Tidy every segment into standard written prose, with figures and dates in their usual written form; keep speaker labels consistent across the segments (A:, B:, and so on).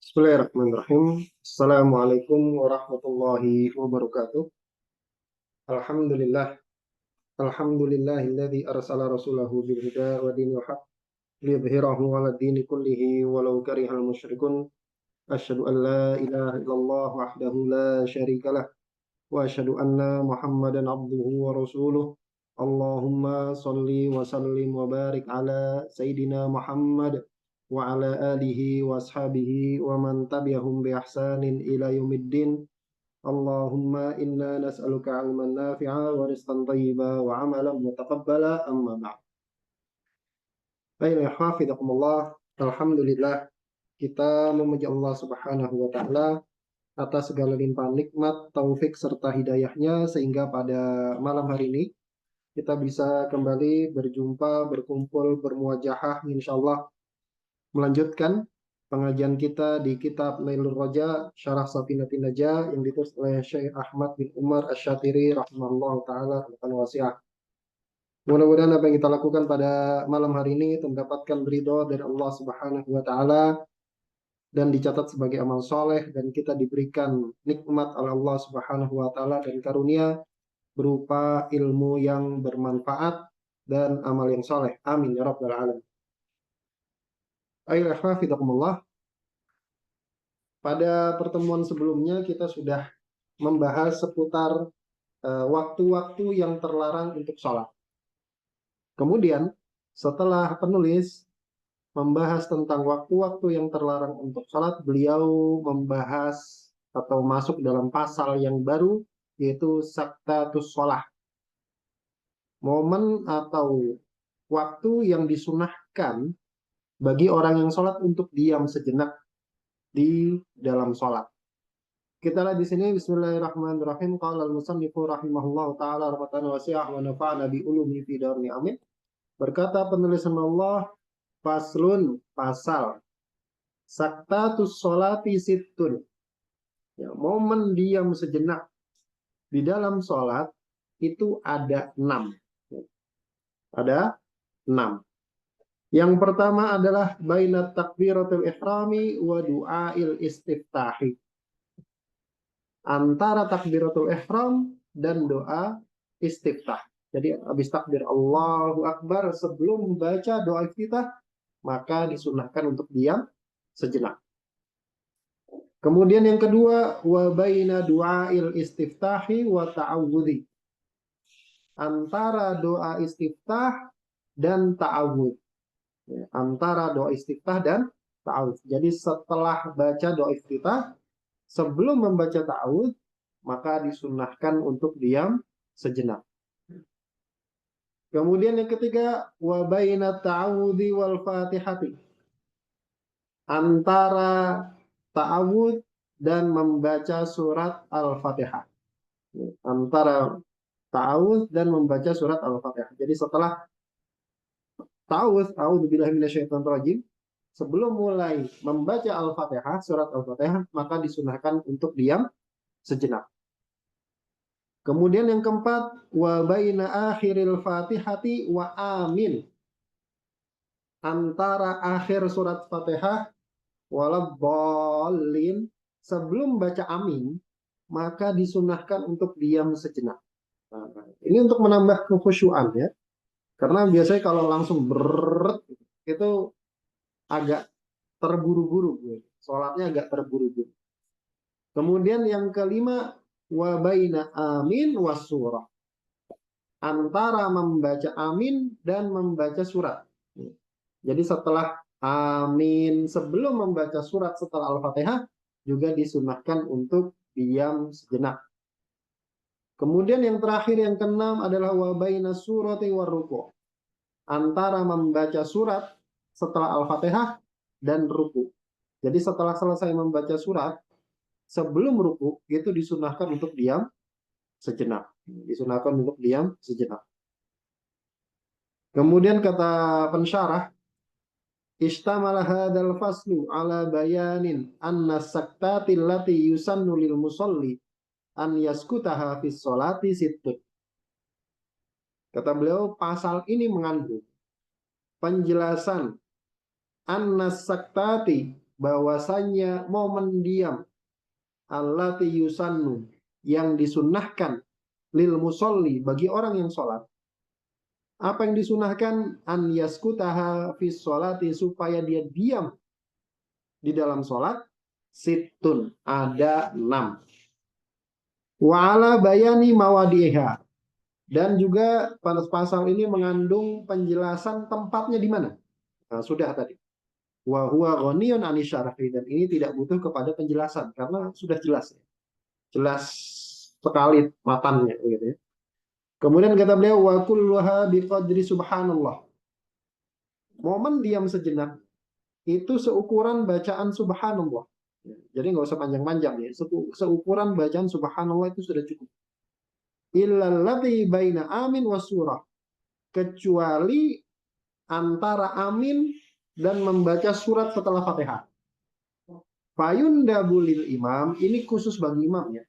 A: Bismillahirrahmanirrahim. Assalamualaikum warahmatullahi wabarakatuh. Alhamdulillah. Alhamdulillahilladzi arsala rasulahu bil huda wa dinil haq liyudhhirahu 'ala dini kullihi walau karihal musyrikun. Asyhadu an la ilaha illallah wahdahu la syarikalah wa asyhadu anna Muhammadan abduhu wa rasuluh. Allahumma shalli wa sallim wa barik ala sayyidina Muhammad wa ala alihi wa ashabihi wa man tabi'ahum bi ihsanin ila yaumiddin. Allahumma inna nas'aluka 'ilman nafi'a wa rizqan thayyiba wa 'amalan mutaqabbala amma ba'd. Baik, ya hafizakumullah. Alhamdulillah, kita memuji Allah Subhanahu wa taala atas segala limpahan nikmat, taufik serta hidayahnya sehingga pada malam hari ini kita bisa kembali berjumpa, berkumpul, bermuajahah insyaallah melanjutkan pengajian kita di kitab Nailur Raja Syarah Safinatin Najah yang ditulis oleh Syekh Ahmad bin Umar Asy-Syatiri rahimahullah taala rahmatan wasi'ah. Mudah-mudahan apa yang kita lakukan pada malam hari ini mendapatkan ridho dari Allah Subhanahu wa taala dan dicatat sebagai amal soleh, dan kita diberikan nikmat oleh Allah Subhanahu wa taala dan karunia berupa ilmu yang bermanfaat dan amal yang soleh. Amin ya rabbal alamin. Ayolah, pada pertemuan sebelumnya kita sudah membahas seputar waktu-waktu yang terlarang untuk sholat. Kemudian setelah penulis membahas tentang waktu-waktu yang terlarang untuk sholat, beliau membahas atau masuk dalam pasal yang baru, yaitu saktatus sholat. Momen atau waktu yang disunahkan bagi orang yang sholat untuk diam sejenak di dalam sholat. Kita lihat di sini, Bismillahirrahmanirrahim. Qala al-musannifu rahimahullahu taala rahmatan wasi'ah wa nafa'ana bi ulumi fi darni amin. Berkata penulis Allah, faslun, pasal, saktatus sholati sittun. Ya, momen diam sejenak di dalam sholat itu ada 6. Ada 6. Yang pertama adalah bainat takbiratul ihrami wa du'ail istiftahi. Antara takbiratul ihram dan doa istiftah. Jadi habis takbir Allahu Akbar, sebelum membaca doa istiftah, maka disunahkan untuk diam sejenak. Kemudian yang kedua, wa baina du'ail istiftahi wa ta'awudhi. Antara doa istiftah dan ta'awudh. Antara doa istiftah dan ta'awudz. Jadi setelah baca doa istiftah, sebelum membaca ta'awudz, maka disunahkan untuk diam sejenak. Kemudian yang ketiga, wa baina ta'awudzi wal fatihati. Antara ta'awudz dan membaca surat Al-Fatihah. Antara ta'awudz dan membaca surat Al-Fatihah. Jadi setelah ta'awudz, a'udzubillahi minasyaitonir rajim, sebelum mulai membaca Al-Fatihah, surat Al-Fatihah, maka disunahkan untuk diam sejenak. Kemudian yang keempat, wa baina akhiril Fatihati wa amin. Antara akhir surat Fatihah waladdallin, sebelum baca amin, maka disunahkan untuk diam sejenak. Nah, ini untuk menambah kekhusyuan ya. Karena biasanya kalau langsung itu agak terburu-buru, sholatnya agak terburu-buru. Kemudian yang kelima, wa baina amin was surah. Antara membaca amin dan membaca surat. Jadi setelah amin, sebelum membaca surat setelah Al-Fatihah, juga disunahkan untuk diam sejenak. Kemudian yang terakhir, yang keenam adalah wa baina surati war ruku'. Antara membaca surat setelah Al-Fatihah dan ruku'. Jadi setelah selesai membaca surat, sebelum ruku' itu disunahkan untuk diam sejenak. Disunahkan untuk diam sejenak. Kemudian kata pensyarah, istamala hadzal faslu ala bayanin anna saktatil lati yusannu lil musalli an yaskutaha fis sholati sittun. Kata beliau, pasal ini mengandung penjelasan anna saktati, bahwasanya momen diam allati yusannu yang disunnahkan lil musolli bagi orang yang sholat. Apa yang disunahkan? An yaskutaha fis sholati, supaya dia diam di dalam sholat. Situn, ada 6. Wa ala bayani mawadiha, dan juga pasal ini mengandung penjelasan tempatnya di mana. Nah, sudah tadi. Wa huwa ghaniyun anisyarafi, dan ini tidak butuh kepada penjelasan karena sudah jelas. Jelas sekali matannya gitu ya. Kemudian kata beliau wa kulluha biqadri subhanallah. Momen diam sejenak itu seukuran bacaan subhanallah. Jadi nggak usah panjang-panjang ya. Seukuran bacaan subhanallah itu sudah cukup. Illalladzi baina amin wa surah. Kecuali antara amin dan membaca surat setelah Fatihah. Fayunda bulil imam, ini khusus bagi imam ya.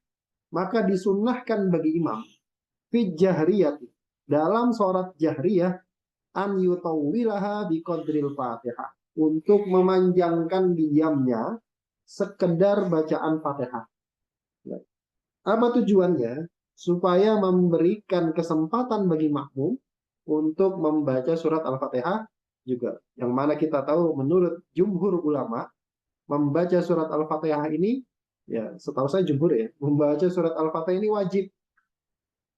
A: Maka disunnahkan bagi imam fi jahriyah, dalam sholat jahriyah, an yutawwilaha biqadril Fatihah, untuk memanjangkan diamnya sekedar bacaan Fatihah. Apa tujuannya? Supaya memberikan kesempatan bagi makmum untuk membaca surat Al-Fatihah juga. Yang mana kita tahu menurut jumhur ulama, membaca surat Al-Fatihah ini, ya setahu saya jumhur ya, membaca surat Al-Fatihah ini wajib.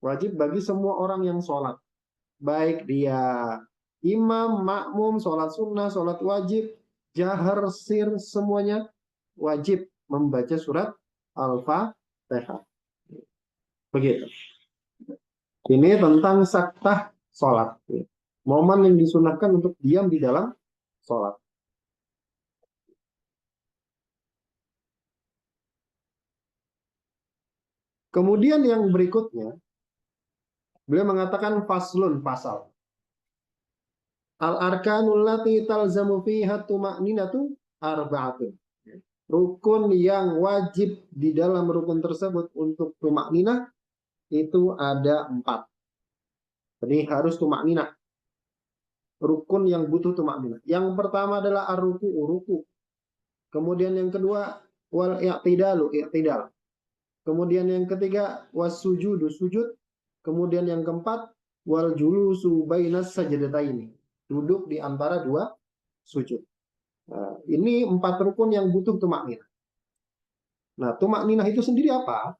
A: Wajib bagi semua orang yang sholat. Baik dia imam, makmum, sholat sunnah, sholat wajib, jahar, sir, semuanya wajib membaca surat Al-Fatihah. Begitu. Ini tentang saktah sholat. Momen yang disunahkan untuk diam di dalam sholat. Kemudian yang berikutnya, beliau mengatakan faslun, pasal. Al-arkanul lati talzamu fiha tuma'ninatu arba'atun. Rukun yang wajib di dalam rukun tersebut untuk tuma'ninah itu ada 4. Jadi harus tuma'ninah. Rukun yang butuh tuma'ninah. Yang pertama adalah ar-ruku'u, ruku. Kemudian yang kedua wal i'tidalu, i'tidal. Kemudian yang ketiga was-sujudu, sujud. Kemudian yang keempat wal julusu bainas sajdataini, duduk di antara 2 sujud. Nah, ini 4 rukun yang butuh tumakninah. Nah, tumakninah itu sendiri apa?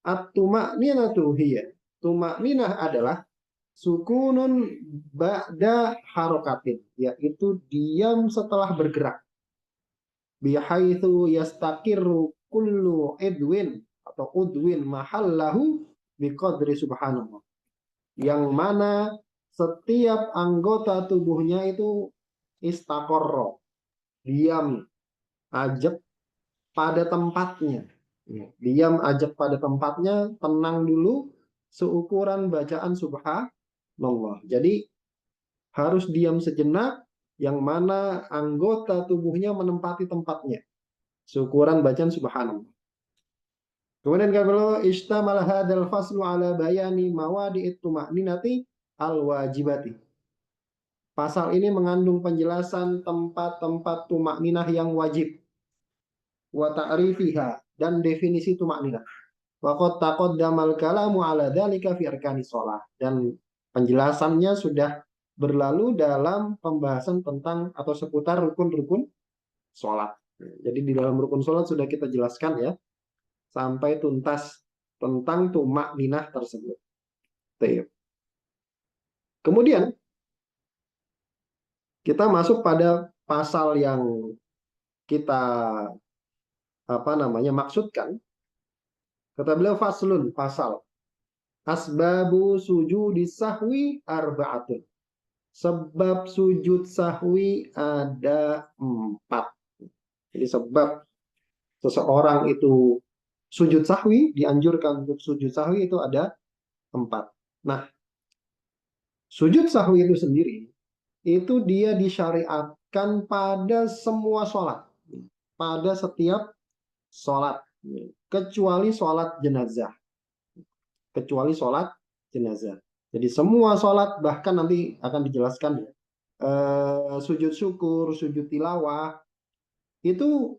A: At-tumakninatu hiya. Tumakninah adalah sukunun ba'da harokatin, yaitu diam setelah bergerak. Bihaitsu yastaqirru kullu idwin atau udwin mahallahu biqadri subhanallah. Yang mana setiap anggota tubuhnya itu istaqarra, diam, ajak pada tempatnya. Diam, ajak pada tempatnya, tenang dulu, seukuran bacaan subhanallah. Jadi harus diam sejenak, yang mana anggota tubuhnya menempati tempatnya, seukuran bacaan subhanallah. Kemudian kalau istamal hadal faslu ala bayani mawadi'it tuma'ninati al-wajibati. Pasal ini mengandung penjelasan tempat-tempat tumakninah yang wajib. Wa ta'rifiha, dan definisi tumakninah. Wa qad taqaddamal kalamu ala dzalika fi arkanis shalah, dan penjelasannya sudah berlalu dalam pembahasan tentang atau seputar rukun-rukun sholat. Jadi di dalam rukun sholat sudah kita jelaskan ya, sampai tuntas tentang tumakninah tersebut. Kemudian kita masuk pada pasal yang kita maksudkan. Kata beliau faslun, pasal. Asbabu sujudi sahwi arba'atun. Sebab sujud sahwi ada 4. Jadi sebab seseorang itu sujud sahwi, dianjurkan untuk sujud sahwi itu ada 4. Nah, sujud sahwi itu sendiri, itu dia disyariatkan pada semua sholat. Pada setiap sholat. Kecuali sholat jenazah. Kecuali sholat jenazah. Jadi semua sholat, bahkan nanti akan dijelaskan ya. Sujud syukur, sujud tilawah, itu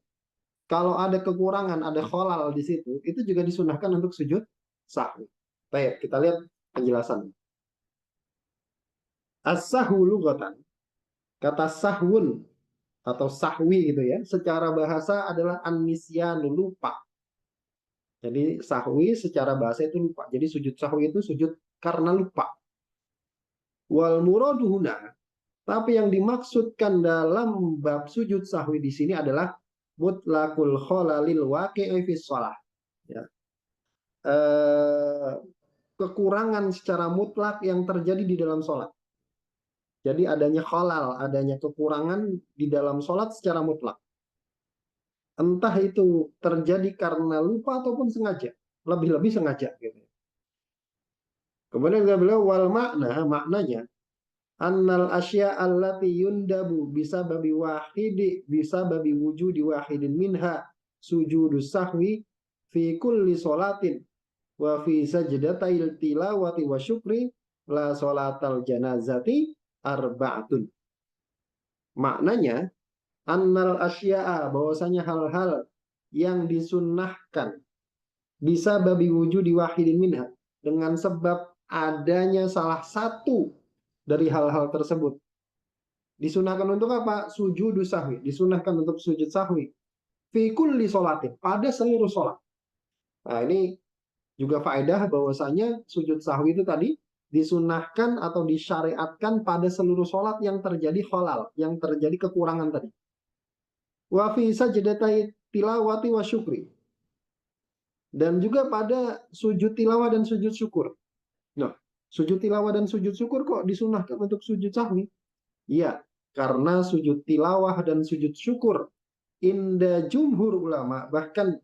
A: kalau ada kekurangan, ada kholal di situ, itu juga disunahkan untuk sujud sahwi. Baik, kita lihat penjelasan. As-sahwu lughatan, kata sahwun atau sahwi gitu ya, secara bahasa adalah an-nisyanu, lupa. Jadi sahwi secara bahasa itu lupa. Jadi sujud sahwi itu sujud karena lupa. Wal muraduhuna, tapi yang dimaksudkan dalam bab sujud sahwi di sini adalah mutlaqul kholalil waqi'i fi shalah. Ya. Kekurangan secara mutlak yang terjadi di dalam sholat. Jadi adanya khalal, adanya kekurangan di dalam sholat secara mutlak. Entah itu terjadi karena lupa ataupun sengaja. Lebih-lebih sengaja. Gitu. Kemudian dia bilang, wal makna, maknanya, annal asya allati yundabu bisa babi wahidi, bisa babi wujudi wahidin minha, sujudus sahwi, fi kulli sholatin, wa fi sajdatil tilawati wa syukri, la sholatal janazati arba'atun. Maknanya, annal asya'a, bahwasanya hal-hal yang disunnahkan bisa babi wujudi wahidin minha, dengan sebab adanya salah satu dari hal-hal tersebut. Disunahkan untuk apa? Sujud sahwi. Disunahkan untuk sujud sahwi. Fi kulli sholatin, pada seluruh sholat. Nah ini juga faedah bahwasanya sujud sahwi itu tadi disunahkan atau disyariatkan pada seluruh sholat yang terjadi khalal, yang terjadi kekurangan tadi. Wa fi sajdatai tilawati wa syukri. Dan juga pada sujud tilawah dan sujud syukur. Nah, sujud tilawah dan sujud syukur kok disunahkan untuk sujud sahwi? Iya, karena sujud tilawah dan sujud syukur inda jumhur ulama, bahkan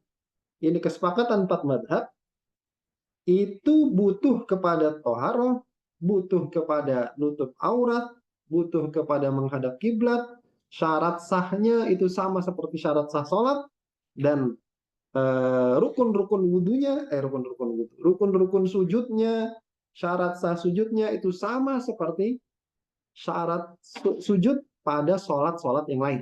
A: ini kesepakatan 4 madhab, itu butuh kepada toharoh, butuh kepada nutup aurat, butuh kepada menghadap kiblat, syarat sahnya itu sama seperti syarat sah sholat, dan rukun-rukun wudhunya, rukun-rukun sujudnya, syarat sah sujudnya itu sama seperti syarat sujud pada sholat-sholat yang lain.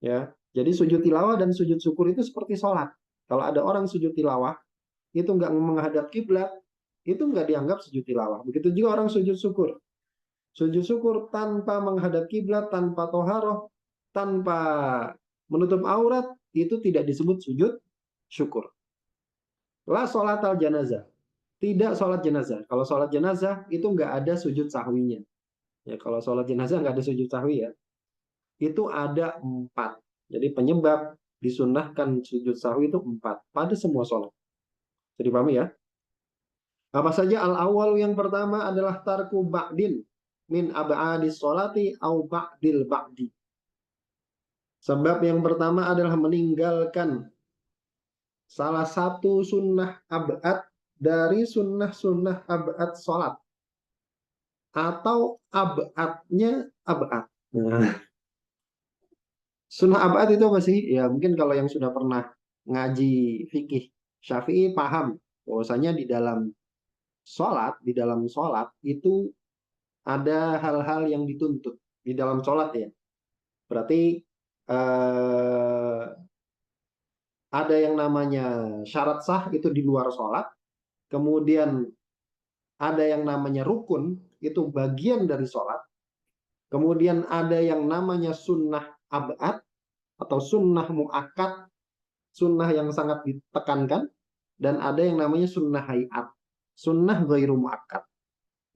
A: Ya, jadi sujud tilawah dan sujud syukur itu seperti sholat. Kalau ada orang sujud tilawah itu nggak menghadap kiblat, itu nggak dianggap sujud tilawah. Begitu juga orang sujud syukur. Sujud syukur tanpa menghadap kiblat, tanpa toharoh, tanpa menutup aurat, itu tidak disebut sujud syukur. La sholat al janazah. Tidak sholat jenazah. Kalau sholat jenazah itu nggak ada sujud sahwinya. Ya, kalau sholat jenazah nggak ada sujud sahwi ya. Itu ada 4. Jadi penyebab disunahkan sujud sahwi itu 4 pada semua sholat. Jadi paham ya? Apa saja al-awwal yang pertama adalah tarku ba'din min ab'adis sholati au ba'dil ba'di. Sebab yang pertama adalah meninggalkan salah satu sunnah ab'ad dari sunnah-sunnah ab'ad sholat. Atau ab'adnya ab'ad. Nah, sunnah ab'ad itu apa sih? Ya mungkin kalau yang sudah pernah ngaji fikih Syafi'i paham bahwasanya di dalam sholat itu ada hal-hal yang dituntut di dalam sholat ya. Berarti ada yang namanya syarat sah itu di luar sholat. Kemudian ada yang namanya rukun itu bagian dari sholat. Kemudian ada yang namanya sunnah ab'ad atau sunnah mu'akkad, sunnah yang sangat ditekankan. Dan ada yang namanya sunnah hayat, sunnah ghairu mu'akkad.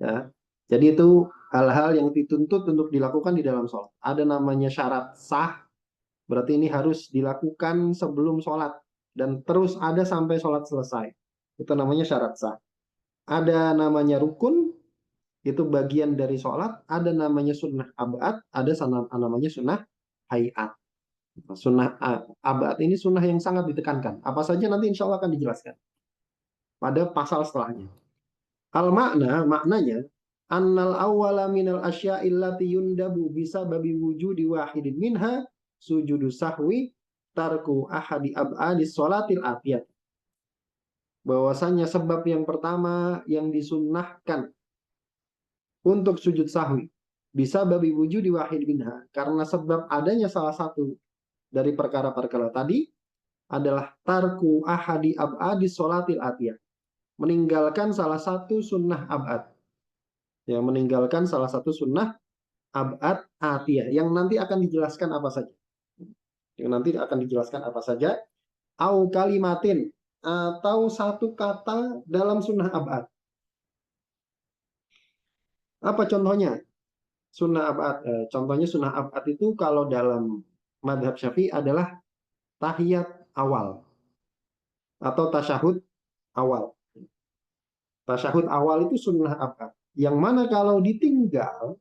A: Ya. Jadi itu hal-hal yang dituntut untuk dilakukan di dalam sholat. Ada namanya syarat sah, berarti ini harus dilakukan sebelum sholat. Dan terus ada sampai sholat selesai. Itu namanya syarat sah. Ada namanya rukun, itu bagian dari sholat. Ada namanya sunnah abad, ada namanya sunnah hayat. Sunnah abad ini sunnah yang sangat ditekankan. Apa saja nanti insya Allah akan dijelaskan pada pasal setelahnya. Maknanya annal awwala minal asya'i allati yundabu bisa babi wujudi wahidin minha sujudu sahwi tarku ahadi ab'adis sholatil atiyat. Bahwasanya sebab yang pertama yang disunnahkan untuk sujud sahwi bisa babi wujudi wahid minha karena sebab adanya salah satu dari perkara-perkara tadi adalah tarku ahadi ab'adi sholatil atiyah. Meninggalkan salah satu sunnah ab'ad. Ya, meninggalkan salah satu sunnah ab'ad atiyah. Yang nanti akan dijelaskan apa saja. Yang nanti akan dijelaskan apa saja. Au kalimatin. Atau satu kata dalam sunnah ab'ad. Apa contohnya? Sunnah ab'ad. Contohnya sunnah ab'ad itu kalau dalam madhab syafi'i adalah tahiyat awal. Atau tasyahud awal. Tasyahud awal itu sunnah ab'ad. Yang mana kalau ditinggal,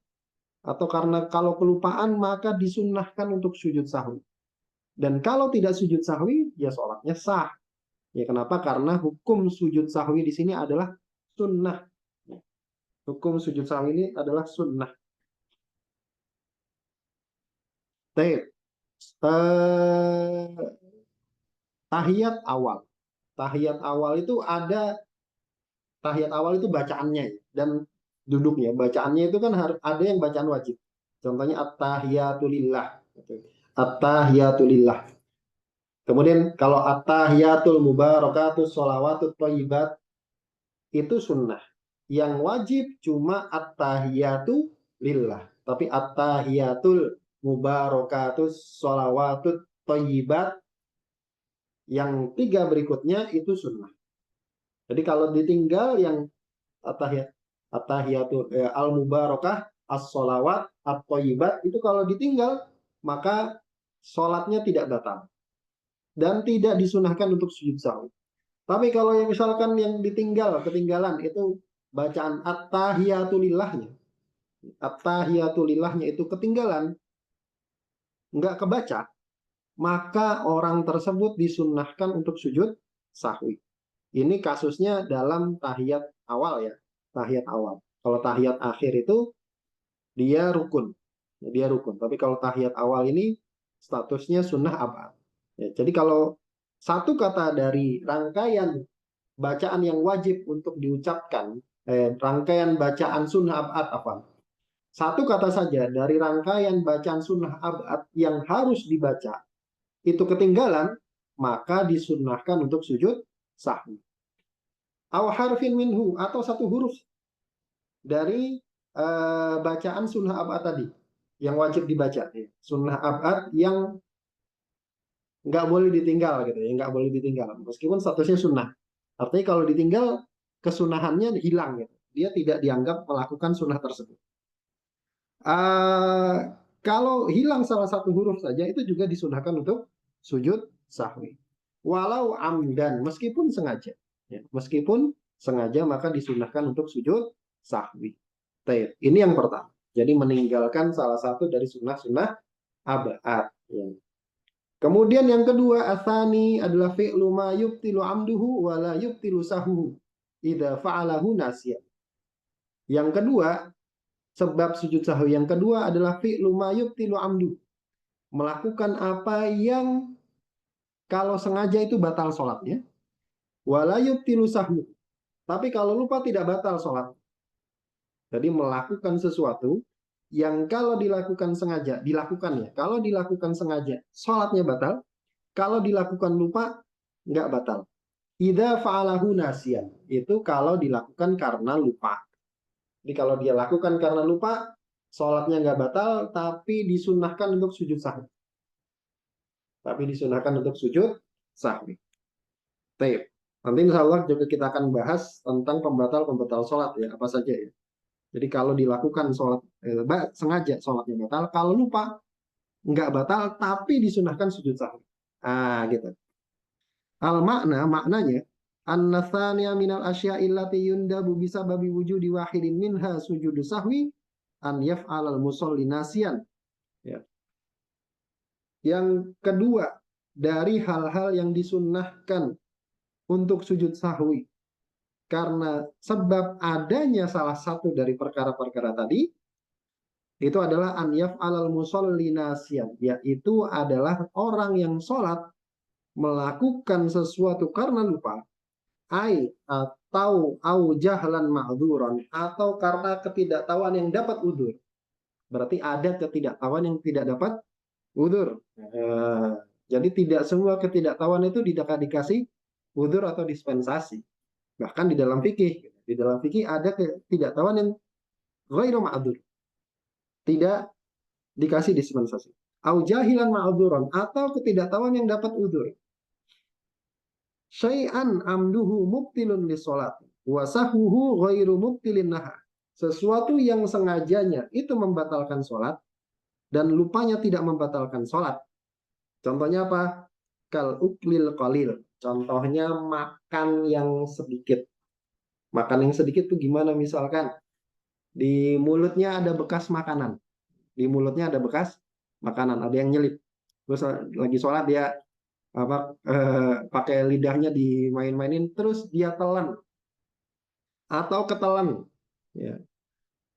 A: atau karena kalau kelupaan, maka disunnahkan untuk sujud sahwi. Dan kalau tidak sujud sahwi, ya sholatnya sah. Ya kenapa? Karena hukum sujud sahwi di sini adalah sunnah. Hukum sujud sahwi ini adalah sunnah. Baik. Tahiyat awal. Tahiyat awal itu ada, tahiyat awal itu bacaannya dan duduknya. Bacaannya itu kan harus ada yang bacaan wajib. Contohnya at-tahiyatulillah. At-tahiyatulillah. Kemudian kalau at-tahiyatul mubarakatus sholawatut thayyibat itu sunnah. Yang wajib cuma at-tahiyatu lillah. Tapi at-tahiyatul mubarakatus sholawatut thayyibat yang 3 berikutnya itu sunnah. Jadi kalau ditinggal yang at-tahiyatul al-mubarakah as-sholawat at-thayyibat itu kalau ditinggal maka sholatnya tidak batal. Dan tidak disunahkan untuk sujud sahwi. Tapi kalau yang misalkan yang ketinggalan itu bacaan at-tahiyatulillahnya. At-tahiyatulillahnya itu ketinggalan, nggak kebaca, maka orang tersebut disunnahkan untuk sujud sahwi. Ini kasusnya dalam tahiyat awal ya, tahiyat awal. Kalau tahiyat akhir itu dia rukun. Dia rukun. Tapi kalau tahiyat awal ini statusnya sunnah abad. Ya, jadi kalau satu kata dari rangkaian bacaan yang wajib untuk diucapkan, rangkaian bacaan sunnah abad apa? Satu kata saja dari rangkaian bacaan sunnah abad yang harus dibaca itu ketinggalan, maka disunnahkan untuk sujud sahwi. Aw harfin minhu atau satu huruf dari bacaan sunnah abad tadi yang wajib dibaca. Sunnah abad yang nggak boleh ditinggal gitu ya, nggak boleh ditinggal meskipun statusnya sunnah. Artinya kalau ditinggal kesunahannya hilang gitu, dia tidak dianggap melakukan sunnah tersebut. Kalau hilang salah satu huruf saja itu juga disunahkan untuk sujud sahwi walau amdan, meskipun sengaja ya, meskipun sengaja maka disunahkan untuk sujud sahwi. Ini yang pertama, jadi meninggalkan salah satu dari sunnah-sunnah abad ya. Kemudian yang kedua, asani adalah fi'lu ma yubtilu amduhu wa la yubtilu sahuhu idza fa'alahu nasya. Yang kedua, sebab sujud sahwi yang kedua adalah fi'lu ma yubtilu amdu. Melakukan apa yang kalau sengaja itu batal sholatnya. Wa la yubtilu sahuhu. Tapi kalau lupa tidak batal sholat. Jadi melakukan sesuatu yang kalau dilakukan sengaja, dilakukan ya. Kalau dilakukan sengaja, sholatnya batal. Kalau dilakukan lupa, nggak batal. Idza fa'alahu nasiyan. Itu kalau dilakukan karena lupa. Jadi kalau dia lakukan karena lupa, sholatnya nggak batal, tapi disunahkan untuk sujud sahwi. Tapi disunahkan untuk sujud sahwi. Taib. Nanti insya Allah juga kita akan bahas tentang pembatal-pembatal sholat ya, apa saja ya. Jadi kalau dilakukan sholat sengaja sholatnya batal, kalau lupa nggak batal, tapi disunahkan sujud sahwi. Gitu. Maknanya an-natsaniya minal asya'i allati yundabu bisababi wujudi wahidin minha sujudu sahwi an yaf'alal musolli nasiyan. Ya. Yang kedua dari hal-hal yang disunnahkan untuk sujud sahwi karena sebab adanya salah satu dari perkara-perkara tadi itu adalah an yaf'alal musolli nasiyan, yaitu adalah orang yang sholat melakukan sesuatu karena lupa, atau au jahlan ma'dzuran, atau karena ketidaktahuan yang dapat udzur. Berarti ada ketidaktahuan yang tidak dapat udzur. Jadi tidak semua ketidaktahuan itu dikasih udzur atau dispensasi. Bahkan di dalam fikih ada ketidaktahuan yang ghairu ma'dzur, tidak dikasih dispensasi. Au jahilan ma'dzuran, atau ketidaktahuan yang dapat udzur. Syai'an amduhu mubtilun lisolat wa sahwuhu ghairu mubtilin naha. Sesuatu yang sengajanya itu membatalkan sholat dan lupanya tidak membatalkan sholat. Contohnya apa? Kal uklil qalil. Contohnya makan yang sedikit. Makan yang sedikit tuh gimana, misalkan di mulutnya ada bekas makanan. Di mulutnya ada bekas makanan, ada yang nyelip. Terus lagi sholat dia pakai lidahnya dimain-mainin, terus dia telan atau ketelan, ya,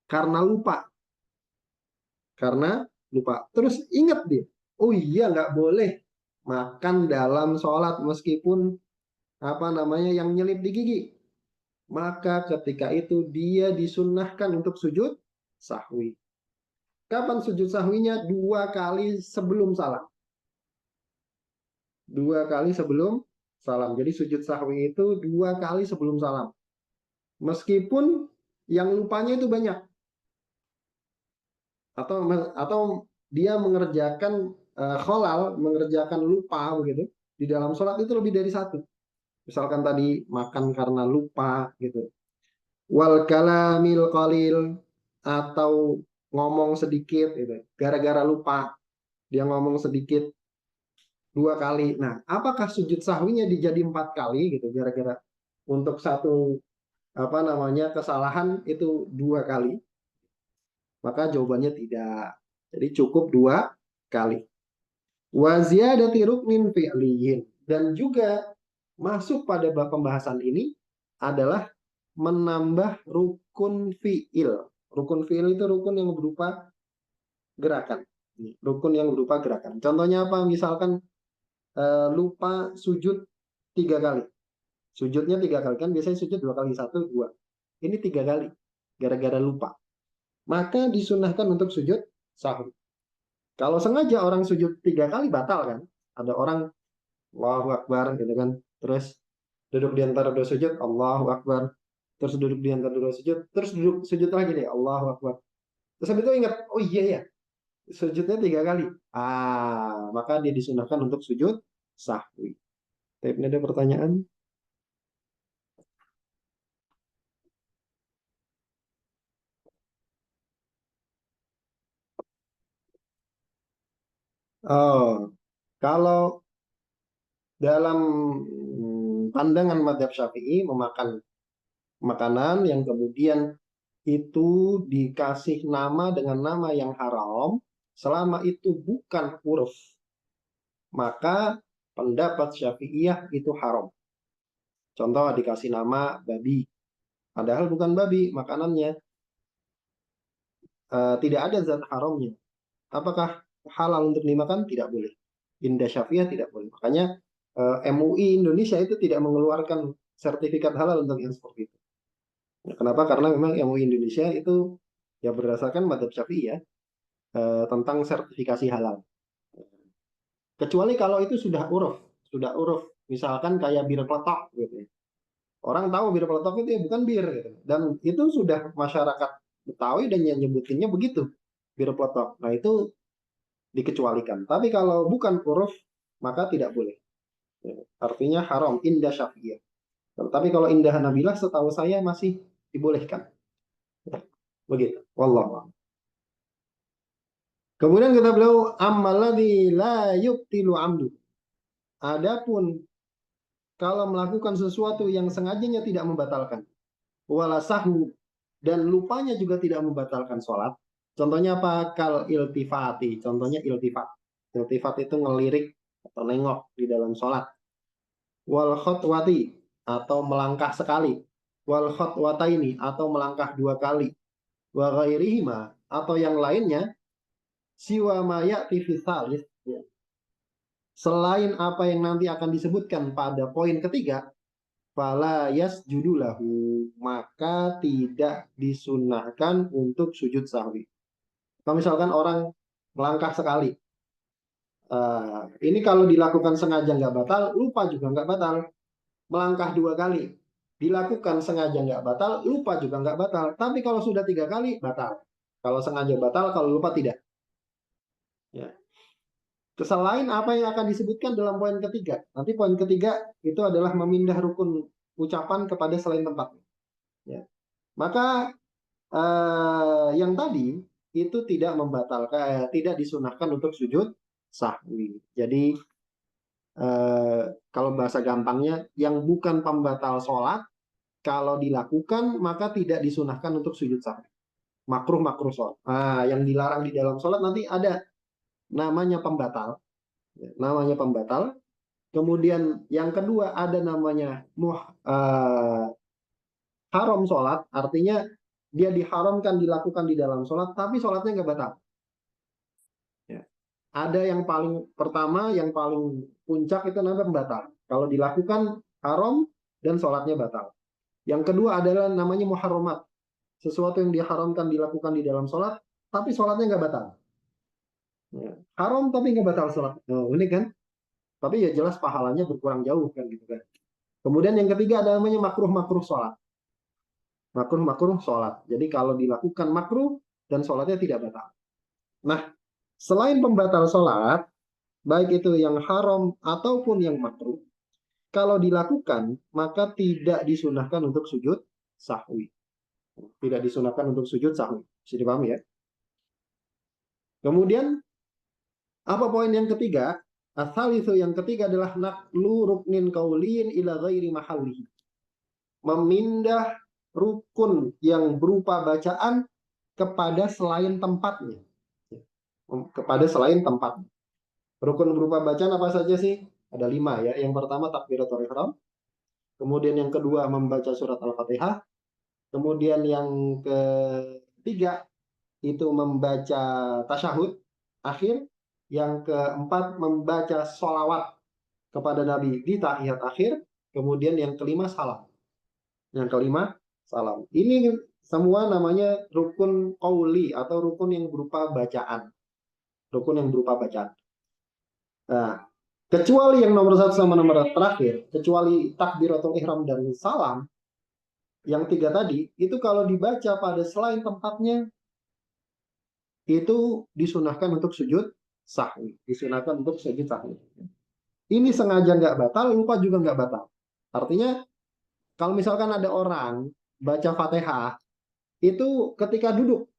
A: karena lupa, terus ingat dia, oh iya nggak boleh makan dalam sholat meskipun yang nyelip di gigi, maka ketika itu dia disunnahkan untuk sujud sahwi. Kapan sujud sahwinya? 2 kali sebelum salam. 2 kali sebelum salam. Jadi sujud sahwi itu 2 kali sebelum salam. Meskipun yang lupanya itu banyak. Atau dia mengerjakan kholal, mengerjakan lupa begitu. Di dalam sholat itu lebih dari satu. Misalkan tadi makan karena lupa gitu. Wal kalamil qalil, atau ngomong sedikit gitu. Gara-gara lupa dia ngomong sedikit 2 kali. Nah, apakah sujud sahwinya dijadi 4 kali gitu gara-gara untuk satu kesalahan itu 2 kali? Maka jawabannya tidak. Jadi cukup 2 kali. Wa ziyadati ruknin fi'liyin, dan juga masuk pada pembahasan ini adalah menambah rukun fi'il. Rukun fi'il itu rukun yang berupa gerakan. Rukun yang berupa gerakan. Contohnya apa? Misalkan lupa sujud 3 kali. Sujudnya 3 kali, kan biasanya sujud 2 kali, 1, 2. Ini 3 kali, gara-gara lupa. Maka disunahkan untuk sujud sahwi. Kalau sengaja orang sujud 3 kali batal kan? Ada orang Allahu Akbar gitu kan, terus duduk di antara dua sujud, Allahu Akbar, terus duduk di antara dua sujud, terus duduk sujud lagi deh, Allahu Akbar. Terus habis itu ingat, oh iya ya, sujudnya 3 kali. Maka dia disunahkan untuk sujud sahwi. Tapi ini ada pertanyaan? Oh, kalau dalam pandangan madhab Syafi'i, memakan makanan yang kemudian itu dikasih nama dengan nama yang haram, selama itu bukan huruf, maka pendapat Syafi'iyah itu haram. Contoh, dikasih nama babi, padahal bukan babi makanannya, tidak ada zat haramnya. Apakah halal untuk dimakan? Tidak boleh. Indah Syafi'iyah tidak boleh. Makanya MUI Indonesia itu tidak mengeluarkan sertifikat halal untuk yang seperti itu. Kenapa? Karena memang MUI Indonesia itu ya berdasarkan madhab Syafi'i ya, tentang sertifikasi halal. Kecuali kalau itu sudah uruf, misalkan kayak bir peletok gitu ya. Orang tahu bir peletok itu ya bukan bir gitu. Dan itu sudah masyarakat Betawi dan yang nyebutinnya begitu, bir peletok. Nah, itu dikecualikan. Tapi kalau bukan uruf, maka tidak boleh. Ya, artinya haram, indah Syafi'iyah. Tapi kalau indah Hanabilah setahu saya masih dibolehkan. Ya, begitu. Wallahu. Kemudian kita beliau ammaladzi la yubtilu amdu. Adapun kalau melakukan sesuatu yang sengajanya tidak membatalkan, wala sahwu, dan lupanya juga tidak membatalkan sholat. Contohnya apa? Kal iltifati. Contohnya iltifat. Iltifat itu ngelirik atau nengok di dalam sholat. Wal khotwati, atau melangkah sekali. Wal khotwataini, atau melangkah 2 kali. Wa ghairihima, atau yang lainnya. Siwa maya tifisalis, selain apa yang nanti akan disebutkan pada poin ketiga, fala yasjudulahu, maka tidak disunahkan untuk sujud sahwi. Kalau misalkan orang melangkah sekali, Ini kalau dilakukan sengaja nggak batal, lupa juga nggak batal. Melangkah 2 kali, dilakukan sengaja nggak batal, lupa juga nggak batal. Tapi kalau sudah 3 kali, batal. Kalau sengaja batal, kalau lupa tidak. Ya. Selain apa yang akan disebutkan dalam poin ketiga. Nanti poin ketiga itu adalah memindah rukun ucapan kepada selain tempat. Ya. Maka yang tadi itu tidak membatalkan, tidak disunahkan untuk sujud sahwi. Jadi kalau bahasa gampangnya, yang bukan pembatal sholat, kalau dilakukan maka tidak disunahkan untuk sujud sahwi. Makruh sholat. Yang dilarang di dalam sholat nanti ada namanya pembatal. Namanya pembatal. Kemudian yang kedua ada namanya haram sholat, artinya dia diharamkan dilakukan di dalam sholat, tapi sholatnya nggak batal. Ya. Ada yang paling pertama, yang paling puncak itu namanya pembatal. Kalau dilakukan haram dan sholatnya batal. Yang kedua adalah namanya muharramat. Sesuatu yang diharamkan dilakukan di dalam sholat, tapi sholatnya nggak batal. Ya. Haram tapi nggak batal sholat. Oh, ini kan. Tapi ya jelas pahalanya berkurang jauh kan gitu kan. Kemudian yang ketiga ada namanya makruh sholat. Makruh sholat. Jadi kalau dilakukan makruh dan sholatnya tidak batal. Nah, selain pembatal sholat, baik itu yang haram ataupun yang makruh, kalau dilakukan maka tidak disunahkan untuk sujud sahwi. Tidak disunahkan untuk sujud sahwi. Bisa dipahami ya? Kemudian apa poin yang ketiga? Asal itu yang ketiga adalah naklu ruknin kauliin ila ghairi mahallihi. Memindah rukun yang berupa bacaan kepada selain tempatnya. Kepada selain tempatnya. Rukun berupa bacaan apa saja sih? Ada 5 ya. Yang pertama takbiratul ihram. Kemudian yang kedua membaca surat Al-Fatihah. Kemudian yang ketiga itu membaca tasyahud akhir. Yang keempat membaca sholawat kepada Nabi di tahiyat akhir. Kemudian yang kelima salam. Yang kelima salam. Ini semua namanya rukun qauli atau rukun yang berupa bacaan. Rukun yang berupa bacaan. Nah, kecuali yang nomor 1 sama nomor terakhir, kecuali takbiratul ihram dan salam, yang 3 tadi, itu kalau dibaca pada selain tempatnya, itu disunahkan untuk sujud sahwi. Disunahkan untuk sujud sahwi. Ini sengaja nggak batal, lupa juga nggak batal. Artinya, kalau misalkan ada orang baca Fatihah, itu ketika duduk,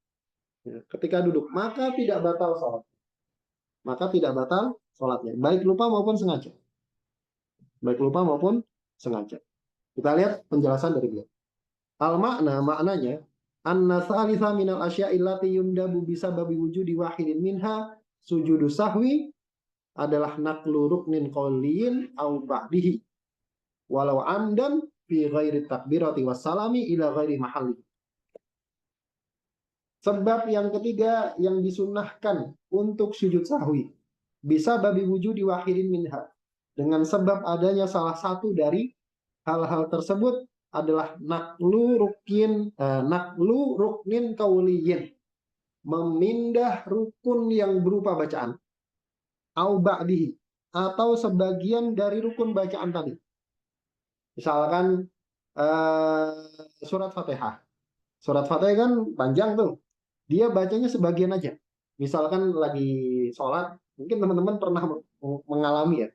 A: maka tidak batal sholat. Maka tidak batal sholatnya, baik lupa maupun sengaja. Baik lupa maupun sengaja. Kita lihat penjelasan dari beliau. Maknanya anna salisa minal asya'i allati yundabu bisababi wujudi wahidin minha sujudu sahwi adalah naqlu ruknin qawliyin au ba'dihi walau amdan fi ghairi takbirati wassalami ila ghairi mahalli. Sebab yang ketiga yang disunahkan untuk sujud sahwi bisa babi wujudi wahidin minha, dengan sebab adanya salah satu dari hal-hal tersebut adalah naklu ruknin kauliyin, memindah rukun yang berupa bacaan, au ba'dihi, atau sebagian dari rukun bacaan tadi. Misalkan surat Fatihah. Surat Fatihah kan panjang tuh. Dia bacanya sebagian aja. Misalkan lagi sholat, mungkin teman-teman pernah mengalami ya.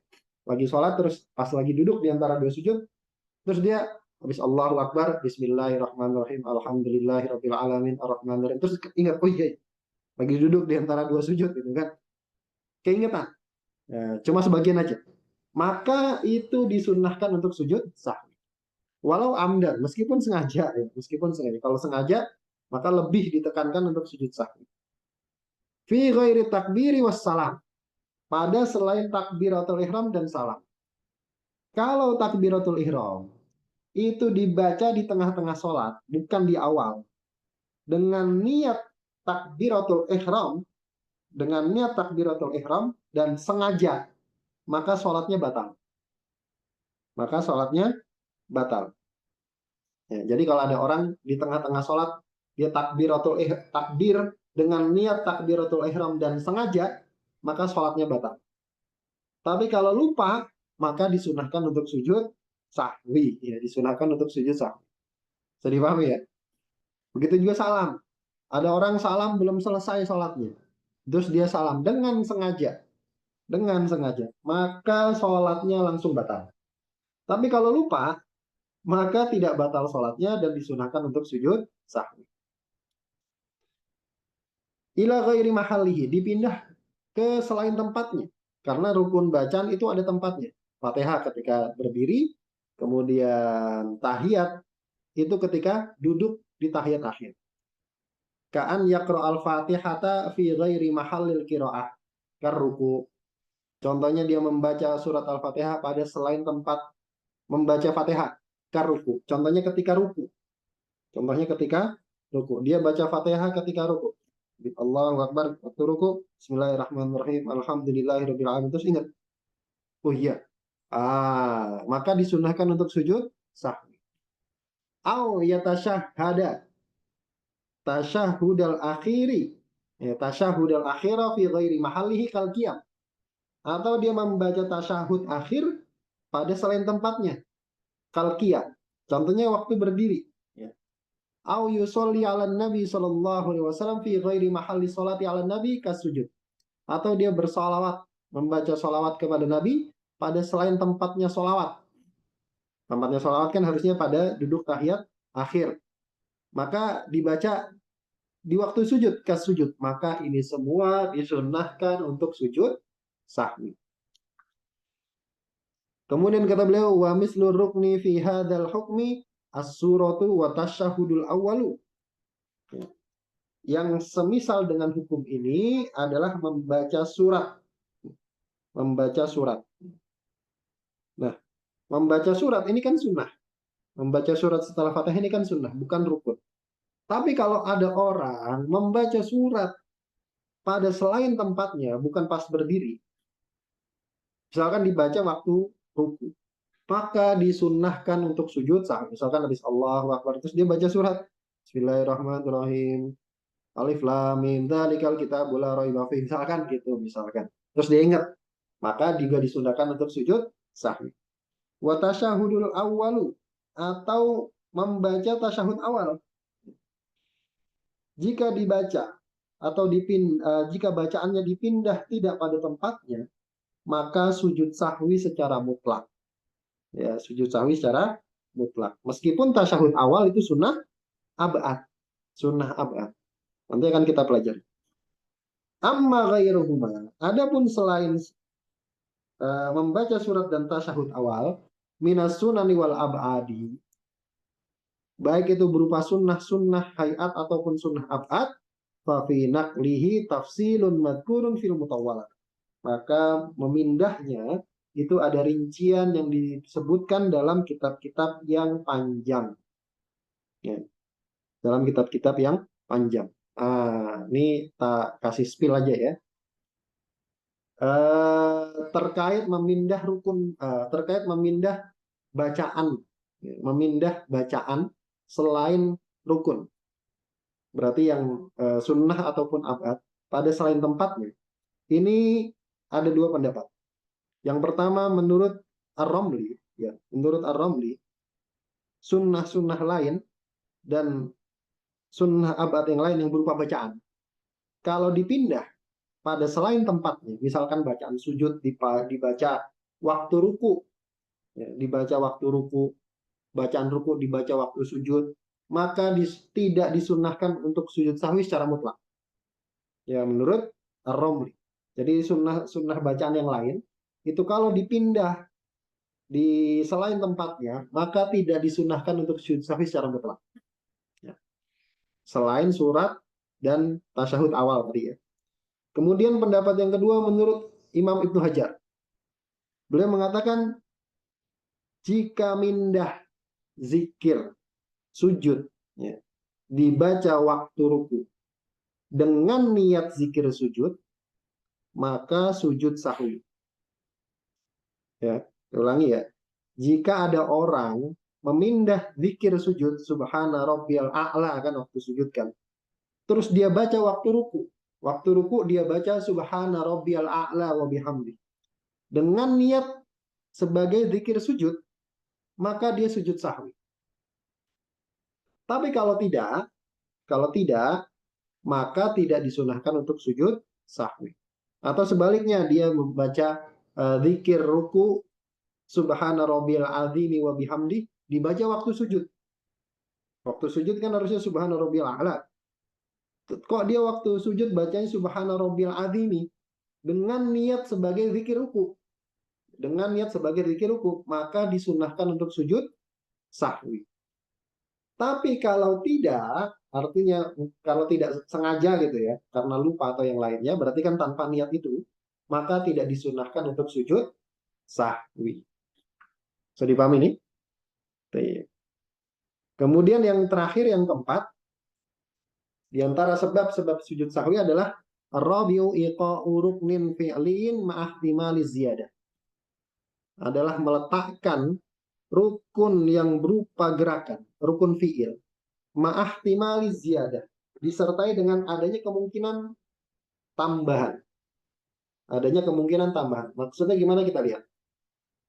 A: Lagi sholat terus pas lagi duduk di antara 2 sujud, terus dia habis Allahu Akbar, Bismillahirrahmanirrahim, Alhamdulillahirabbil alamin, Arrahmanirrahim. Terus ingat, oh iya, lagi duduk di antara 2 sujud gitu kan. Keingetan. Cuma sebagian aja. Maka itu disunahkan untuk sujud sahwi. Walau amdan, meskipun sengaja ya, meskipun sengaja. Kalau sengaja, maka lebih ditekankan untuk sujud sahwi. Fi ghairi takbiri wassalam. Pada selain takbiratul ihram dan salam. Kalau takbiratul ihram itu dibaca di tengah-tengah sholat, bukan di awal. Dengan niat takbiratul ihram, dan sengaja, maka sholatnya batal. Maka sholatnya batal. Ya, jadi kalau ada orang di tengah-tengah sholat, dia takbir dengan niat takbiratul ihram dan sengaja, maka sholatnya batal. Tapi kalau lupa, maka disunahkan untuk sujud sahwi. Ya, disunahkan untuk sujud sahwi. Bisa dipahami ya? Begitu juga salam. Ada orang salam belum selesai sholatnya. Terus dia salam dengan sengaja. Dengan sengaja. Maka sholatnya langsung batal. Tapi kalau lupa, maka tidak batal sholatnya dan disunahkan untuk sujud sahwi. Ila ghairi mahalihi. Dipindah ke selain tempatnya. Karena rukun bacaan itu ada tempatnya. Fatihah ketika berdiri, kemudian tahiyat itu ketika duduk di tahiyat akhir. Ka'an yaqra al-fatihata fi ghairi mahallil qiraah. Karruku. Contohnya dia membaca surat al-fatihah pada selain tempat membaca fatihah. Karruku. Contohnya ketika ruku. Contohnya ketika ruku. Dia baca fatihah ketika ruku. Allahu Akbar. Waktu ruku. Bismillahirrahmanirrahim. Alhamdulillahirabbil alamin. Terus ingat. Oh iya. Maka disunahkan untuk sujud sahwi. Au yatasyahhada tasyahhudal akhiri. Ya, tasyahhudal akhira fi ghairi mahallihi kal qiyam. Atau dia membaca tasyahud akhir pada selain tempatnya. Kal qiyam. Contohnya waktu berdiri. Ya. Au yusolli ala nabi sallallahu alaihi wasallam fi ghairi mahalli salati ala nabi kasujud. Atau dia bersolawat, membaca solawat kepada nabi pada selain tempatnya solawat. Tempatnya solawat kan harusnya pada duduk tahiyat akhir. Maka dibaca di waktu sujud kas sujud. Maka ini semua disunahkan untuk sujud sahwi. Kemudian kata beliau, wa mislu rukni fi hadzal hukmi as-suratu wa tasyahudul awwalu. Yang semisal dengan hukum ini adalah membaca surat. Membaca surat. Nah, membaca surat ini kan sunnah. Membaca surat setelah Fatihah ini kan sunnah, bukan rukun. Tapi kalau ada orang membaca surat pada selain tempatnya, bukan pas berdiri, misalkan dibaca waktu ruku, maka disunnahkan untuk sujud sahwi. Misalkan habis Allahu Akbar, terus dia baca surat Bismillahirrahmanirrahim, Alif Lam Mim, dzalikal kitabul la raiba fihi, misalkan gitu, misalkan. Terus dia ingat, maka juga disunnahkan untuk sujud sahwi. Wa tasyahudul awwalu, atau membaca tasyahud awal. Jika dibaca atau jika bacaannya dipindah tidak pada tempatnya, maka sujud sahwi secara mutlak. Ya, sujud sahwi secara mutlak. Meskipun tasyahud awal itu sunnah ab'ad. Sunnah ab'ad. Nanti akan kita pelajari. Amma ghairuhuma, adapun selain membaca surat dan tasyahud awal, minas sunani wal ab'adi, baik itu berupa sunnah hayat ataupun sunnah ab'ad, fa fi naqlihi tafsilun madkurun fil mutawwalat. Maka memindahnya itu ada rincian yang disebutkan dalam kitab-kitab yang panjang. Ya. Dalam kitab-kitab yang panjang. Ini tak kasih spill aja ya. Terkait memindah terkait memindah bacaan, memindah bacaan selain rukun. Berarti yang sunnah ataupun abad pada selain tempatnya. Ini ada dua pendapat. Yang pertama menurut Ar-Ramli, ya, menurut Ar-Ramli, sunnah-sunnah lain dan sunnah abad yang lain yang berupa bacaan, kalau dipindah pada selain tempatnya, misalkan bacaan sujud dibaca waktu ruku, ya, dibaca waktu ruku, bacaan ruku dibaca waktu sujud, maka tidak disunnahkan untuk sujud sahwi secara mutlak. Ya, menurut Ar-Ramli. Jadi sunnah bacaan yang lain itu kalau dipindah di selain tempatnya, maka tidak disunahkan untuk sujud sahwi secara mutlak. Ya. Selain surat dan tasyahud awal tadi ya. Kemudian pendapat yang kedua menurut Imam Ibnu Hajar. Beliau mengatakan jika mindah zikir sujud ya, dibaca waktu ruku dengan niat zikir sujud, maka sujud sahwi. Ya, ulangi ya. Jika ada orang memindah zikir sujud subhana rabbiyal a'la kan waktu sujud kan. Terus dia baca waktu ruku. Waktu ruku dia baca subhana rabbiyal a'la wa bihamdi. dengan niat sebagai zikir sujud, maka dia sujud sahwi. Tapi kalau tidak, maka tidak disunahkan untuk sujud sahwi. Atau sebaliknya dia membaca zikir ruku subhana rabbiyal azimi wa bihamdi dibaca waktu sujud. Waktu sujud kan harusnya subhana rabbiyal a'la. Kok dia waktu sujud bacanya subhana rabbiyal azimi dengan niat sebagai zikir ruku. Dengan niat sebagai zikir ruku, maka disunahkan untuk sujud sahwi. Tapi kalau tidak, artinya kalau tidak sengaja gitu ya, karena lupa atau yang lainnya, berarti kan tanpa niat itu, maka tidak disunahkan untuk sujud sahwi. Sudah dipahami nih? Kemudian yang terakhir, yang keempat, di antara sebab-sebab sujud sahwi adalah rabiu iqa'u ruknin fi'liin ma'ahtimali ziyadah. Adalah meletakkan rukun yang berupa gerakan, rukun fi'il, ma'ahtimali ziyadah, disertai dengan adanya kemungkinan tambahan. Adanya kemungkinan tambahan. Maksudnya gimana kita lihat?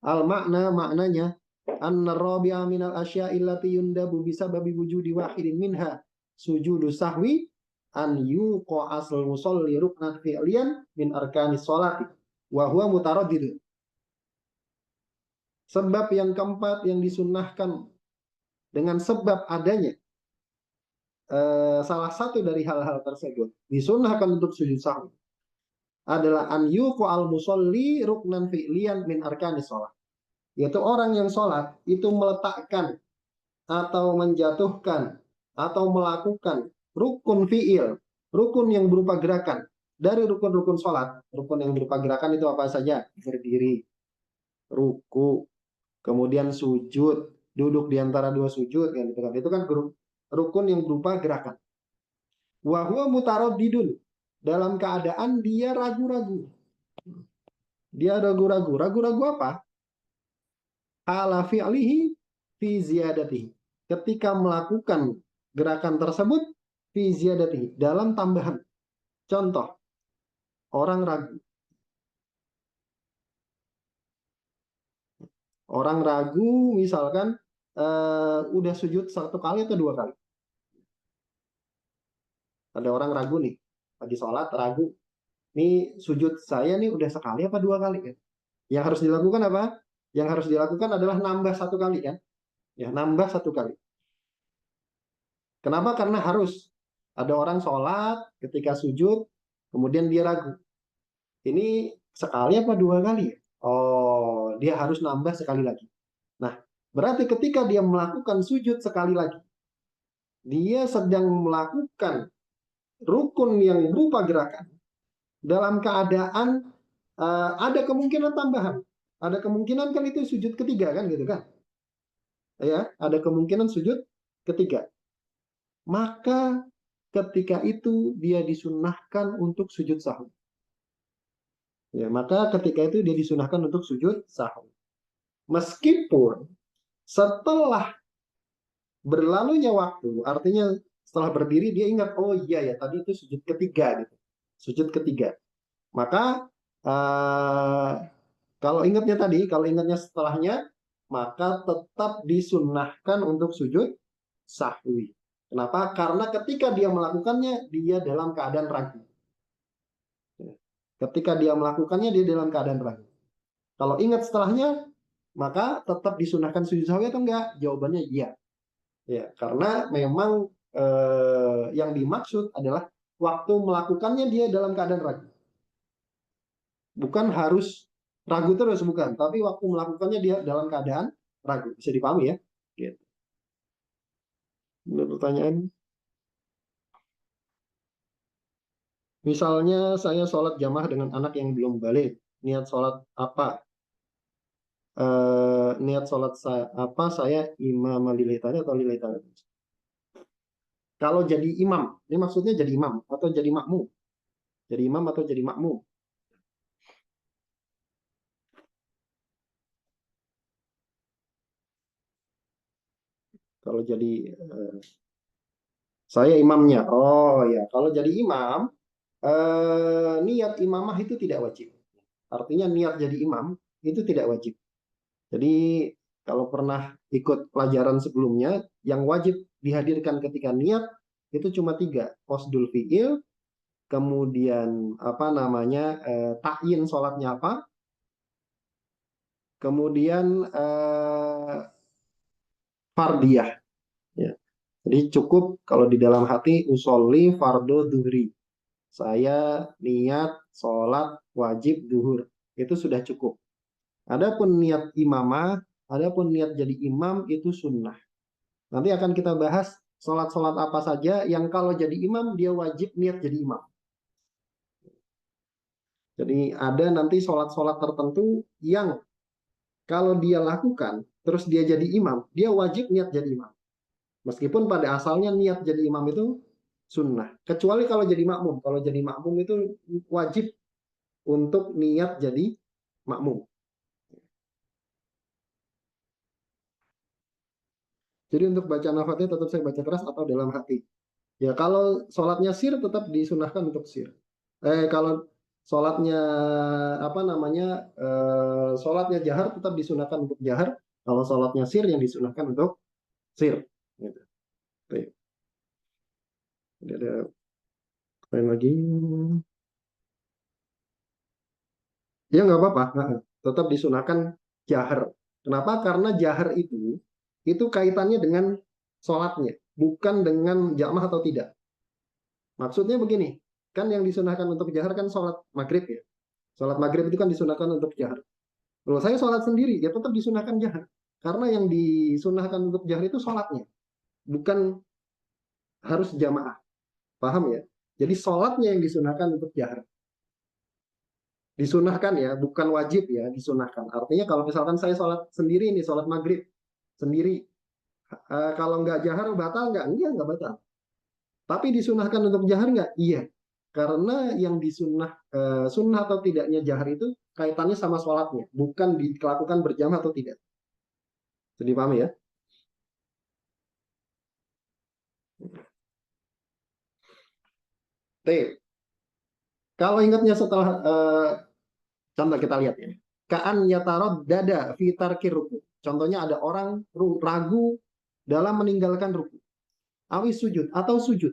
A: Maknanya anna rabi'a minal asya'i allati yundabu bisababi wujudi wahidin minha sujudu sahwi an yuqa asal musolli ruknan fi'liyan min arkanis sholati wa huwa mutaraddidun. Sebab yang keempat yang disunahkan dengan sebab adanya salah satu dari hal-hal tersebut disunahkan untuk sujud sahwi adalah an yuqa al musolli ruknan fi'liyan min arkanis sholat. Yaitu orang yang sholat itu meletakkan atau menjatuhkan atau melakukan rukun fi'il, rukun yang berupa gerakan dari rukun-rukun sholat. Rukun yang berupa gerakan itu apa saja? Berdiri, ruku, kemudian sujud, duduk di antara dua sujud, kan? Itu kan rukun yang berupa gerakan. Wahwa mutaraddidun, dalam keadaan dia ragu-ragu. Dia ragu-ragu. Ragu-ragu apa? Ala fi'lihi fi ziyadatihi. Ketika melakukan gerakan tersebut fi ziyadatihi, dalam tambahan. Contoh, orang ragu. Orang ragu misalkan udah sujud satu kali atau dua kali. Ada orang ragu nih, lagi sholat ragu. Nih sujud saya nih udah sekali apa dua kali kan? Yang harus dilakukan apa? Yang harus dilakukan adalah nambah satu kali kan? Ya, nambah satu kali. Kenapa? Karena harus. Ada orang sholat ketika sujud, kemudian dia ragu. Ini sekali apa dua kali? Oh, dia harus nambah sekali lagi. Nah, berarti ketika dia melakukan sujud sekali lagi, dia sedang melakukan rukun yang berupa gerakan dalam keadaan ada kemungkinan tambahan. Ada kemungkinan kan itu sujud ketiga kan gitu kan? Ya, ada kemungkinan sujud ketiga. Maka ketika itu dia disunahkan untuk sujud sahwi. Ya, maka ketika itu dia disunahkan untuk sujud sahwi. Meskipun setelah berlalunya waktu, artinya setelah berdiri dia ingat, oh iya ya tadi itu sujud ketiga gitu. Sujud ketiga. Maka kalau ingatnya setelahnya, maka tetap disunahkan untuk sujud sahwi. Kenapa? Karena ketika dia melakukannya, dia dalam keadaan ragu. Ketika dia melakukannya, dia dalam keadaan ragu. Kalau ingat setelahnya, maka tetap disunahkan sujud sahwi atau enggak? Jawabannya iya. Ya, karena memang yang dimaksud adalah waktu melakukannya dia dalam keadaan ragu. Bukan harus ragu terus, bukan. Tapi waktu melakukannya dia dalam keadaan ragu. Bisa dipahami ya? Gitu. Menurut pertanyaan. Misalnya saya sholat jamaah dengan anak yang belum balik. Niat sholat apa? Niat sholat saya apa? Saya imam lillahi ta'ala atau lillahi ta'ala? Kalau jadi imam, ini maksudnya jadi imam atau jadi makmum? Jadi imam atau jadi makmum? Kalau jadi saya imamnya. Oh ya, kalau jadi imam, niat imamah itu tidak wajib. artinya niat jadi imam itu tidak wajib. Jadi kalau pernah ikut pelajaran sebelumnya, yang wajib dihadirkan ketika niat itu cuma tiga: qasdul fi'il, kemudian apa namanya takyin sholatnya apa, kemudian fardiyah. Ya. Jadi cukup kalau di dalam hati usolli fardo duhri. Saya niat sholat wajib duhur. Itu sudah cukup. Adapun niat imamah, adapun niat jadi imam itu sunnah. Nanti akan kita bahas sholat-sholat apa saja yang kalau jadi imam dia wajib niat jadi imam. Jadi ada nanti sholat-sholat tertentu yang kalau dia lakukan, terus dia jadi imam, dia wajib niat jadi imam. Meskipun pada asalnya niat jadi imam itu sunnah. Kecuali kalau jadi makmum. Kalau jadi makmum itu wajib untuk niat jadi makmum. Jadi untuk baca al-Fatihah tetap saya baca keras atau dalam hati. Ya kalau sholatnya sir tetap disunahkan untuk sir. Kalau sholatnya apa namanya sholatnya jahar tetap disunahkan untuk jahar. Kalau sholatnya sir yang disunahkan untuk sir. Gitu. Baik. Jadi ada apa lagi? Ya nggak apa-apa. Tetap disunahkan jahar. Kenapa? Karena jahar itu kaitannya dengan sholatnya, bukan dengan jamaah atau tidak. Maksudnya begini, kan yang disunahkan untuk jahar kan sholat maghrib ya. Sholat maghrib itu kan disunahkan untuk jahar. Kalau saya sholat sendiri, ya tetap disunahkan jahar. Karena yang disunahkan untuk jahar itu sholatnya, bukan harus jamaah. Paham ya? Jadi sholatnya yang disunahkan untuk jahar. Disunahkan ya, bukan wajib ya, disunahkan. Artinya kalau misalkan saya sholat sendiri ini, sholat maghrib sendiri, kalau nggak jahar batal nggak? Nggak batal. Tapi disunahkan untuk jahar nggak? Iya. Karena yang sunnah atau tidaknya jahar itu kaitannya sama sholatnya, bukan dilakukan berjamaah atau tidak. Jadi paham ya? T. Kalau ingatnya setelah contoh kita lihat ya. Kaan yatarod dada fitar ruku. Contohnya ada orang ragu dalam meninggalkan ruku. Awis sujud atau sujud.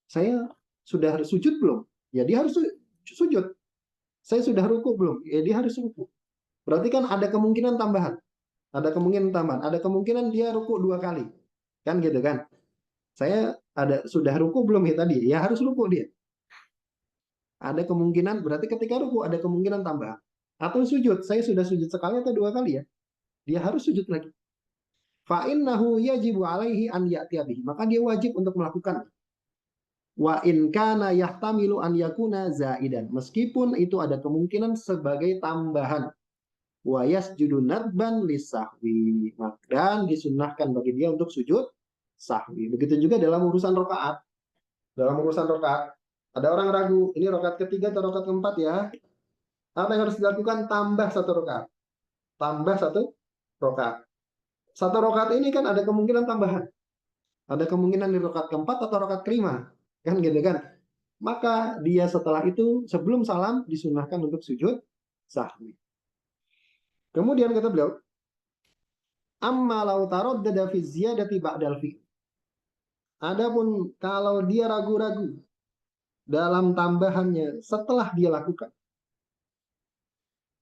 A: Saya sudah sujud belum? Ya dia harus sujud. Saya sudah ruku belum? Ya dia harus ruku. Berarti kan ada kemungkinan tambahan. Ada kemungkinan tambahan. Ada kemungkinan dia ruku 2 kali. Kan gitu kan? Saya sudah ruku belum ya tadi? Ya harus ruku dia. Ada kemungkinan, berarti ketika ruku ada kemungkinan tambahan. Atau sujud, saya sudah sujud sekali atau 2 kali ya. Dia harus sujud lagi. Fa'innahu yajibu alaihi an ya'tiyabihi. Maka dia wajib untuk melakukan. Wa in kana yahtamilu an yakuna zaidan. Meskipun itu ada kemungkinan sebagai tambahan. Wa yasjudu nadban lisahwi. Dan disunnahkan bagi dia untuk sujud sahwi. Begitu juga dalam urusan rokaat. Dalam urusan rokaat. Ada orang ragu, ini rokaat ketiga atau rokaat keempat ya. Apa yang harus dilakukan? Tambah 1 rakaat. Tambah 1 rakaat. 1 rakaat ini kan ada kemungkinan tambahan. Ada kemungkinan di rakaat keempat atau rakaat kelima. Kan gitu kan. Maka dia setelah itu sebelum salam disunahkan untuk sujud sahwi. Kemudian kata beliau, amma lau taraddada fi ziyadati ba'dal fi. Adapun kalau dia ragu-ragu dalam tambahannya setelah dia lakukan.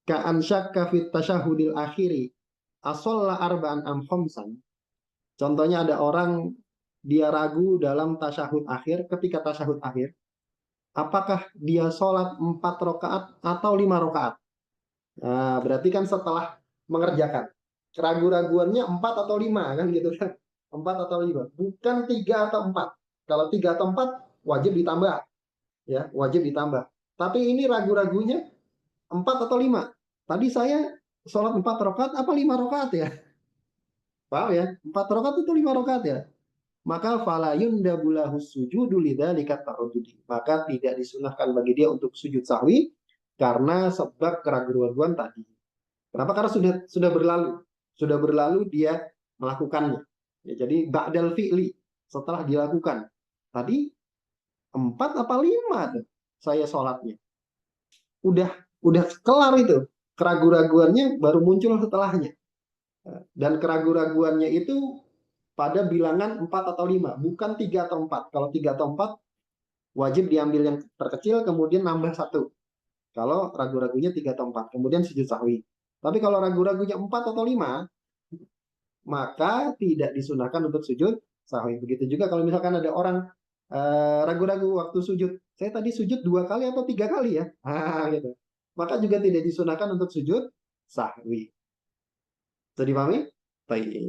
A: Ka'an syakka fit tasyahudil akhiri asolla arba'an am khamsan. Contohnya ada orang dia ragu dalam tasyahud akhir, ketika tasyahud akhir, apakah dia sholat 4 rakaat atau 5 rakaat? Nah, berarti kan setelah mengerjakan. Keraguan-raguannya 4 atau 5 kan gitu kan. 4 atau 5. Bukan 3 atau 4. Kalau 3 atau 4 wajib ditambah. Ya, wajib ditambah. Tapi ini ragu-ragunya 4 atau 5. Tadi saya sholat 4 rakaat apa 5 rakaat ya? Paham ya? 4 rakaat itu 5 rakaat ya? Maka fala yundabulahu sujudu lidzalika ta'addudi. Maka tidak disunahkan bagi dia untuk sujud sahwi karena sebab keraguan-raguan tadi. Kenapa? Karena sudah berlalu. Sudah berlalu dia melakukannya. Ya, jadi ba'dal fi'li, setelah dilakukan. Tadi 4 apa 5 tuh saya sholatnya. Udah Udah kelar itu. Keraguan-raguannya baru muncul setelahnya. Dan keraguan-raguannya itu pada bilangan 4 atau 5, bukan 3 atau 4. Kalau 3 atau 4, wajib diambil yang terkecil, kemudian nambah satu. Kalau ragu-ragunya 3 atau 4, kemudian sujud sahwi. Tapi kalau ragu-ragunya 4 atau 5, maka tidak disunahkan untuk sujud sahwi. Begitu juga kalau misalkan ada orang ragu-ragu waktu sujud. Saya tadi sujud 2 kali atau 3 kali ya? Gitu. Maka juga tidak disunahkan untuk sujud sahwi. Bisa dipahami? Baik.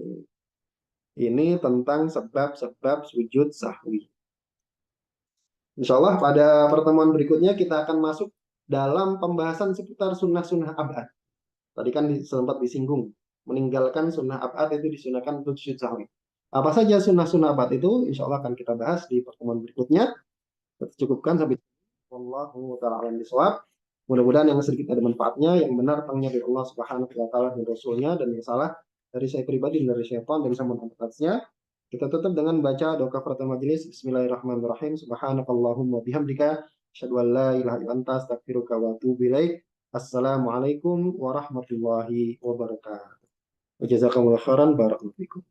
A: Ini tentang sebab-sebab sujud sahwi. Insya Allah pada pertemuan berikutnya kita akan masuk dalam pembahasan seputar sunnah-sunnah abad. Tadi kan sempat disinggung, meninggalkan sunnah abad itu disunahkan untuk sujud sahwi. Apa saja sunnah-sunnah abad itu? Insya Allah akan kita bahas di pertemuan berikutnya. Kita cukupkan sampai Wallahu ta'ala alam bisawab. Mudah-mudahan yang sedikit ada manfaatnya, yang benar tentangnya dari Allah Subhanahu wa taala dan Rasulnya, dan yang salah dari saya pribadi dan dari syaitan dan sama atasnya. Kita tutup dengan baca doa kafaratul majelis. Bismillahirrahmanirrahim. Subhanakallahumma bihamdika asyhadu an la ilaha illa anta astaghfiruka wa atubu ilaik. Assalamualaikum warahmatullahi wabarakatuh. Jazakumullah khairan, barakallahu fikum.